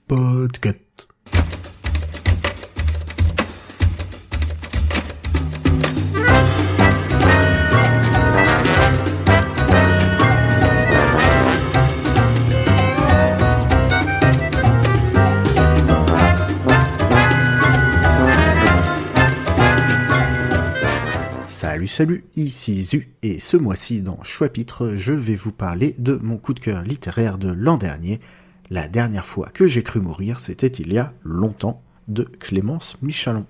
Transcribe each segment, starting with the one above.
Podcast. Salut, ici Zu, et ce mois-ci dans Chapitre, je vais vous parler de mon coup de cœur littéraire de l'an dernier. La dernière fois que j'ai cru mourir, c'était il y a longtemps, de Clémence Michalon.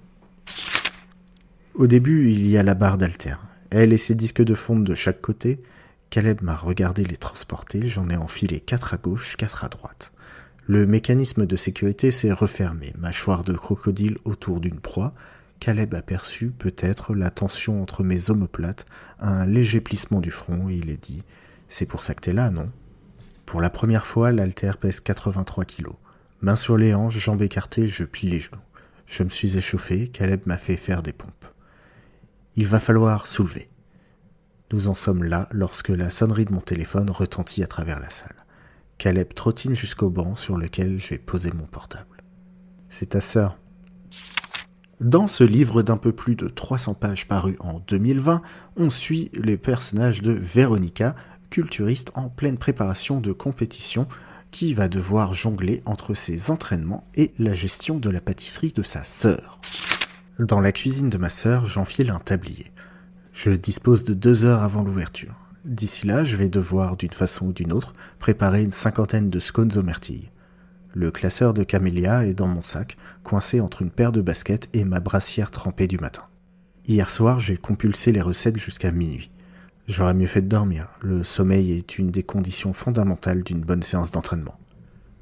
Au début, il y a la barre d'haltère. Elle et ses disques de fonte de chaque côté. Caleb m'a regardé les transporter, j'en ai enfilé 4 à gauche, 4 à droite. Le mécanisme de sécurité s'est refermé, mâchoire de crocodile autour d'une proie. Caleb aperçut peut-être la tension entre mes omoplates, un léger plissement du front, et il est dit « C'est pour ça que t'es là, non ?» Pour la première fois, l'haltère pèse 83 kilos. Main sur les hanches, jambes écartées, je plie les genoux. Je me suis échauffé, Caleb m'a fait faire des pompes. Il va falloir soulever. Nous en sommes là lorsque la sonnerie de mon téléphone retentit à travers la salle. Caleb trottine jusqu'au banc sur lequel j'ai posé mon portable. « C'est ta sœur. » Dans ce livre d'un peu plus de 300 pages paru en 2020, on suit les personnages de Véronica, culturiste en pleine préparation de compétition, qui va devoir jongler entre ses entraînements et la gestion de la pâtisserie de sa sœur. Dans la cuisine de ma sœur, j'enfile un tablier. Je dispose de 2 heures avant l'ouverture. D'ici là, je vais devoir, d'une façon ou d'une autre, préparer une 50aine de scones aux myrtilles. Le classeur de camélia est dans mon sac, coincé entre une paire de baskets et ma brassière trempée du matin. Hier soir, j'ai compulsé les recettes jusqu'à minuit. J'aurais mieux fait de dormir, le sommeil est une des conditions fondamentales d'une bonne séance d'entraînement.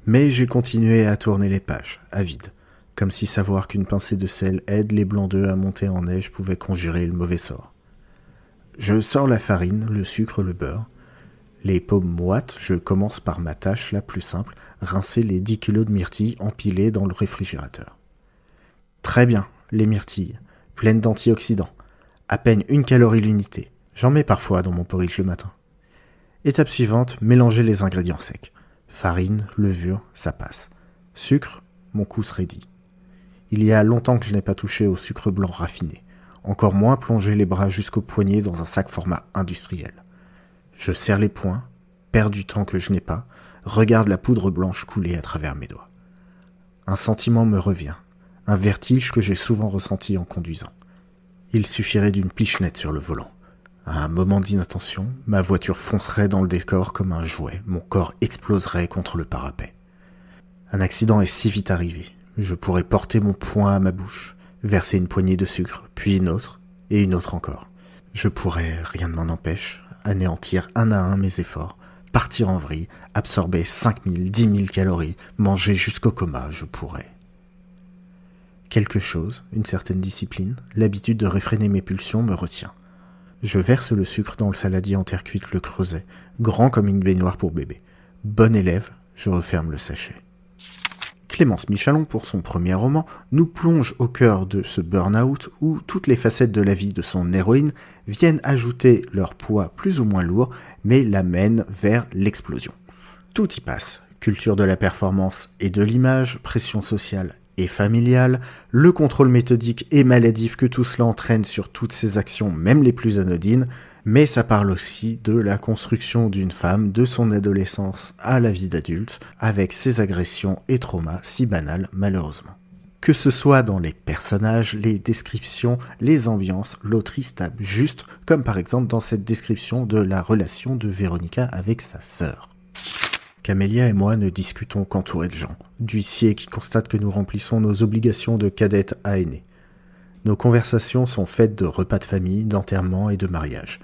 Mais j'ai continué à tourner les pages, avide, comme si savoir qu'une pincée de sel aide les blancs d'œufs à monter en neige pouvait conjurer le mauvais sort. Je sors la farine, le sucre, le beurre. Les pommes moites, je commence par ma tâche la plus simple, rincer les 10 kilos de myrtilles empilées dans le réfrigérateur. Très bien, les myrtilles, pleines d'antioxydants, à peine 1 calorie l'unité. J'en mets parfois dans mon porridge le matin. Étape suivante, mélanger les ingrédients secs. Farine, levure, ça passe. Sucre, mon coup serait dit. Il y a longtemps que je n'ai pas touché au sucre blanc raffiné. Encore moins plonger les bras jusqu'au poignet dans un sac format industriel. Je serre les poings, perds du temps que je n'ai pas, regarde la poudre blanche couler à travers mes doigts. Un sentiment me revient, un vertige que j'ai souvent ressenti en conduisant. Il suffirait d'une pichenette sur le volant. À un moment d'inattention, ma voiture foncerait dans le décor comme un jouet, mon corps exploserait contre le parapet. Un accident est si vite arrivé, je pourrais porter mon poing à ma bouche, verser une poignée de sucre, puis une autre, et une autre encore. Je pourrais, rien ne m'en empêche, anéantir un à un mes efforts, partir en vrille, absorber 5000, 10 000 calories, manger jusqu'au coma, je pourrais. Quelque chose, une certaine discipline, l'habitude de réfréner mes pulsions me retient. Je verse le sucre dans le saladier en terre cuite le creuset, grand comme une baignoire pour bébé. Bon élève, je referme le sachet. Clémence Michalon, pour son premier roman, nous plonge au cœur de ce burn-out où toutes les facettes de la vie de son héroïne viennent ajouter leur poids plus ou moins lourd, mais l'amènent vers l'explosion. Tout y passe, culture de la performance et de l'image, pression sociale et familiale, le contrôle méthodique et maladif que tout cela entraîne sur toutes ses actions, même les plus anodines, mais ça parle aussi de la construction d'une femme, de son adolescence à la vie d'adulte, avec ses agressions et traumas si banals malheureusement. Que ce soit dans les personnages, les descriptions, les ambiances, l'autrice tape juste, comme par exemple dans cette description de la relation de Véronica avec sa sœur. Camélia et moi ne discutons qu'entourés de gens, d'huissiers qui constatent que nous remplissons nos obligations de cadette à aînée. Nos conversations sont faites de repas de famille, d'enterrements et de mariages.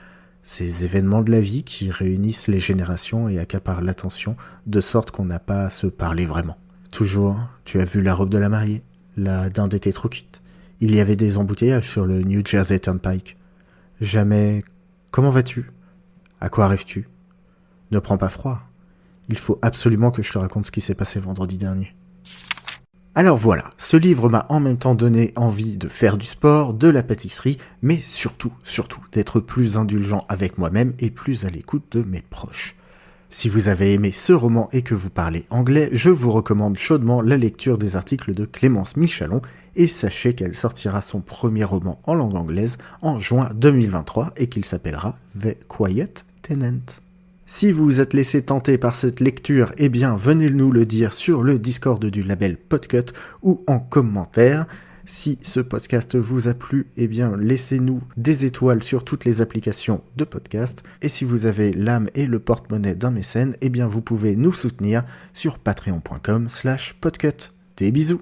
Ces événements de la vie qui réunissent les générations et accaparent l'attention de sorte qu'on n'a pas à se parler vraiment. Toujours, tu as vu la robe de la mariée? La dinde était trop cuite. Il y avait des embouteillages sur le New Jersey Turnpike. Jamais, comment vas-tu? À quoi rêves-tu? Ne prends pas froid. Il faut absolument que je te raconte ce qui s'est passé vendredi dernier. Alors voilà, ce livre m'a en même temps donné envie de faire du sport, de la pâtisserie, mais surtout, d'être plus indulgent avec moi-même et plus à l'écoute de mes proches. Si vous avez aimé ce roman et que vous parlez anglais, je vous recommande chaudement la lecture des articles de Clémence Michalon et sachez qu'elle sortira son premier roman en langue anglaise en juin 2023 et qu'il s'appellera The Quiet Tenant. Si vous vous êtes laissé tenter par cette lecture, eh bien venez nous le dire sur le Discord du label Podcut ou en commentaire. Si ce podcast vous a plu, eh bien laissez-nous des étoiles sur toutes les applications de podcast. Et si vous avez l'âme et le porte-monnaie d'un mécène, eh bien vous pouvez nous soutenir sur patreon.com/podcut. Des bisous.